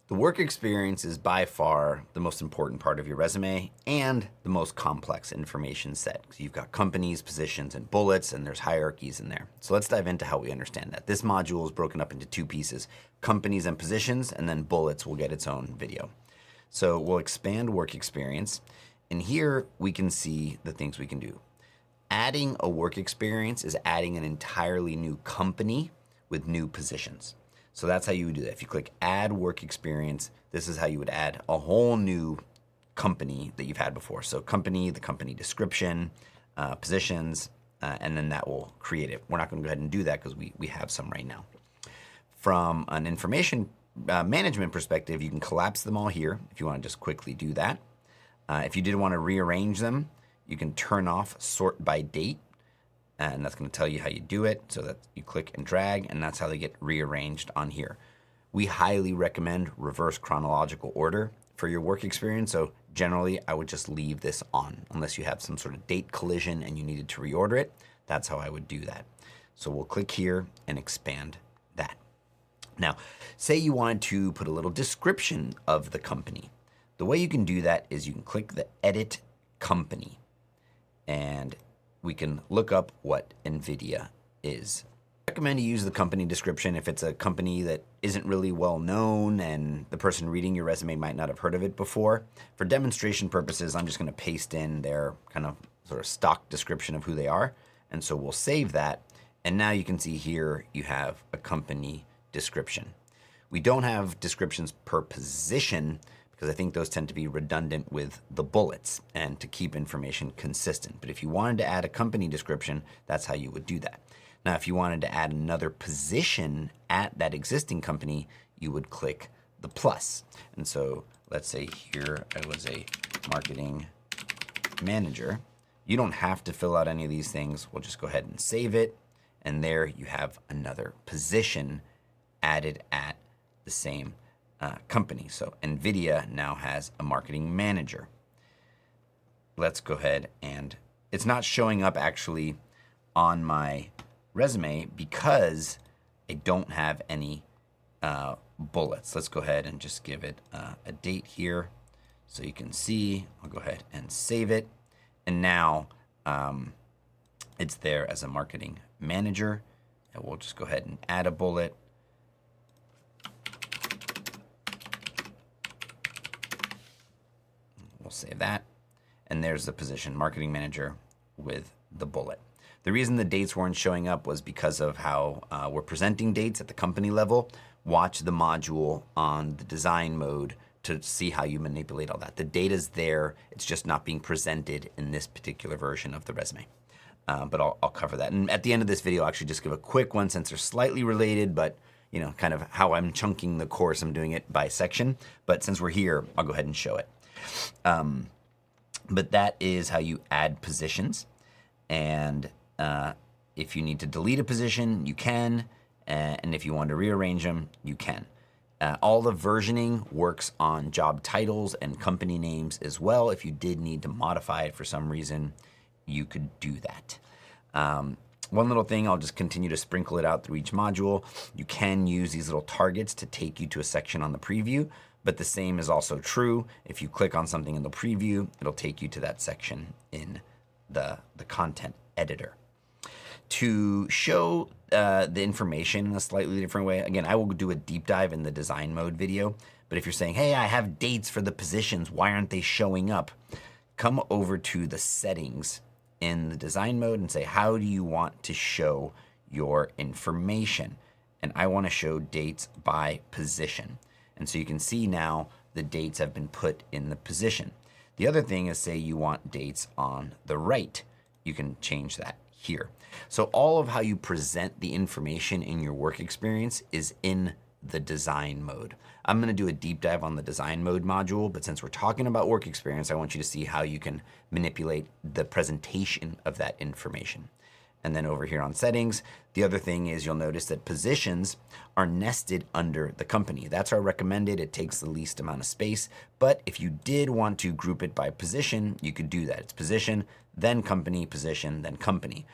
The work experience is by far the most important part of your resume and the most complex information set. So you've got companies, positions, and bullets, and there's hierarchies in there. So let's dive into how we understand that. This module is broken up into two pieces, companies and positions, and then bullets will get its own video. So we'll expand work experience, and here we can see the things we can do. Adding a work experience is adding an entirely new company with new positions. So that's how you would do that. If you click add work experience, this is how you would add a whole new company that you've had before. So company, the company description, positions, and then that will create it. We're not going to go ahead and do that because we have some right now. From an information management perspective, you can collapse them all here if you want to just quickly do that. If you did want to rearrange them, you can turn off sort by date, and that's going to tell you how you do it. So that you click and drag, and that's how they get rearranged on here. We highly recommend reverse chronological order for your work experience. So generally, I would just leave this on unless you have some sort of date collision and you needed to reorder it. That's how I would do that. So we'll click here and expand that. Now, say you wanted to put a little description of the company. The way you can do that is you can click the edit company, and we can look up what NVIDIA is. I recommend you use the company description if it's a company that isn't really well known and the person reading your resume might not have heard of it before. For demonstration purposes, I'm just going to paste in their kind of sort of stock description of who they are. And so we'll save that. And now you can see here you have a company description. We don't have descriptions per position because I think those tend to be redundant with the bullets and to keep information consistent. But if you wanted to add a company description, that's how you would do that. Now, if you wanted to add another position at that existing company, you would click the plus. And so let's say here I was a marketing manager. You don't have to fill out any of these things. We'll just go ahead and save it. And there you have another position added at the same company. So NVIDIA now has a marketing manager. Let's go ahead, and it's not showing up actually on my resume because I don't have any bullets. Let's go ahead and just give it a date here so you can see. I'll go ahead and save it. And now it's there as a marketing manager. And we'll just go ahead and add a bullet. We'll save that. And there's the position, marketing manager with the bullet. The reason the dates weren't showing up was because of how we're presenting dates at the company level. Watch the module on the design mode to see how you manipulate all that. The data's there. It's just not being presented in this particular version of the resume. But I'll cover that. And at the end of this video, I'll actually just give a quick one since they're slightly related, but you know, kind of how I'm chunking the course. I'm doing it by section. But since we're here, I'll go ahead and show it. But that is how you add positions. And if you need to delete a position, you can. And if you want to rearrange them, you can. All the versioning works on job titles and company names as well. If you did need to modify it for some reason, you could do that. One little thing, I'll just continue to sprinkle it out through each module. You can use these little targets to take you to a section on the preview, but the same is also true. If you click on something in the preview, it'll take you to that section in the content editor. To show the information in a slightly different way, again, I will do a deep dive in the design mode video, but if you're saying, hey, I have dates for the positions, why aren't they showing up? Come over to the settings in the design mode and say, how do you want to show your information? And I want to show dates by position. And so you can see now the dates have been put in the position. The other thing is, say you want dates on the right. You can change that here. So all of how you present the information in your work experience is in the design mode. I'm going to do a deep dive on the design mode module, but since we're talking about work experience, I want you to see how you can manipulate the presentation of that information. And then over here on settings, the other thing is you'll notice that positions are nested under the company. That's our recommended. It takes the least amount of space. But if you did want to group it by position, you could do that. It's position, then company, position, then company.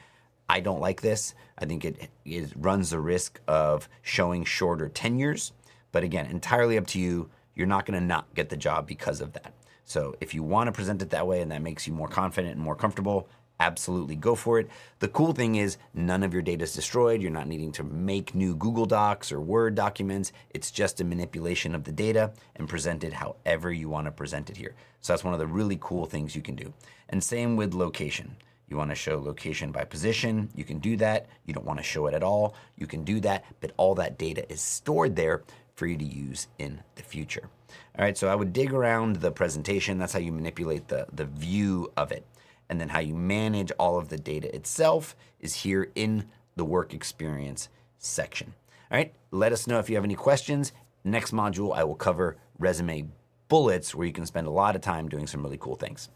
I don't like this. I think it runs the risk of showing shorter tenures. But again, entirely up to you. you're not going to not get the job because of that. So if you want to present it that way and that makes you more confident and more comfortable, absolutely go for it. The cool thing is none of your data is destroyed. You're not needing to make new Google Docs or Word documents. It's just a manipulation of the data and present it however you want to present it here. So that's one of the really cool things you can do. And same with location. You want to show location by position, you can do that. You don't want to show it at all, you can do that, but all that data is stored there for you to use in the future. All right, so I would dig around the presentation. That's how you manipulate the view of it. And then how you manage all of the data itself is here in the work experience section. All right, let us know if you have any questions. Next module, I will cover resume bullets where you can spend a lot of time doing some really cool things.